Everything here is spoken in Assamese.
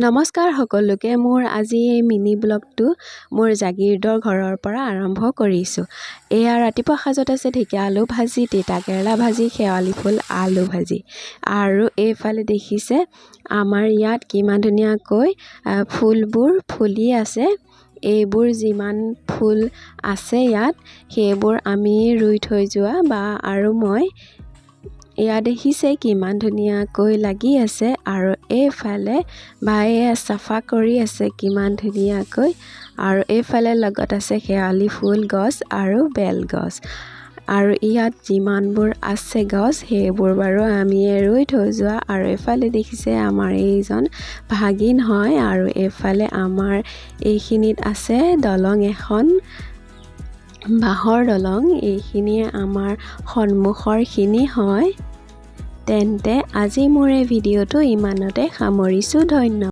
নমস্কাৰ সকলোকে মোৰ আজি এই মিনি ব্লগটো মোৰ জাগিৰদৰ ঘৰৰ পৰা আৰম্ভ কৰিছোঁ। এয়া ৰাতিপুৱা সাজত আছে ঢেকীয়া আলু ভাজি, তিতা কেৰেলা ভাজি, শেৱালি ফুল আলু ভাজি। আৰু এইফালে দেখিছে আমাৰ ইয়াত কিমান ধুনীয়াকৈ ফুলবোৰ ফুলি আছে। এইবোৰ যিমান ফুল আছে ইয়াত সেইবোৰ আমি ৰুই থৈ যোৱা আৰু মই এয়া দেখিছে কিমান ধুনীয়াকৈ লাগি আছে। আৰু এইফালে ভাইয়ে চাফা কৰি আছে কিমান ধুনীয়াকৈ। আৰু এইফালে লগত আছে শেৱালি ফুল গছ আৰু বেল গছ। আৰু ইয়াত যিমানবোৰ আছে গছ সেইবোৰ বাৰু আমি ৰুই থৈ যোৱা। আৰু এইফালে দেখিছে আমাৰ এইজন ভাগিন হয়। আৰু এইফালে আমাৰ এইখিনিত আছে দলং এখন, বাঁহৰ দলং। এইখিনিয়ে আমাৰ সন্মুখৰ খিনি হয়। তেন্তে আজি মোৰ এই ভিডিঅ'টো ইমানতে সামৰিছোঁ। ধন্যবাদ।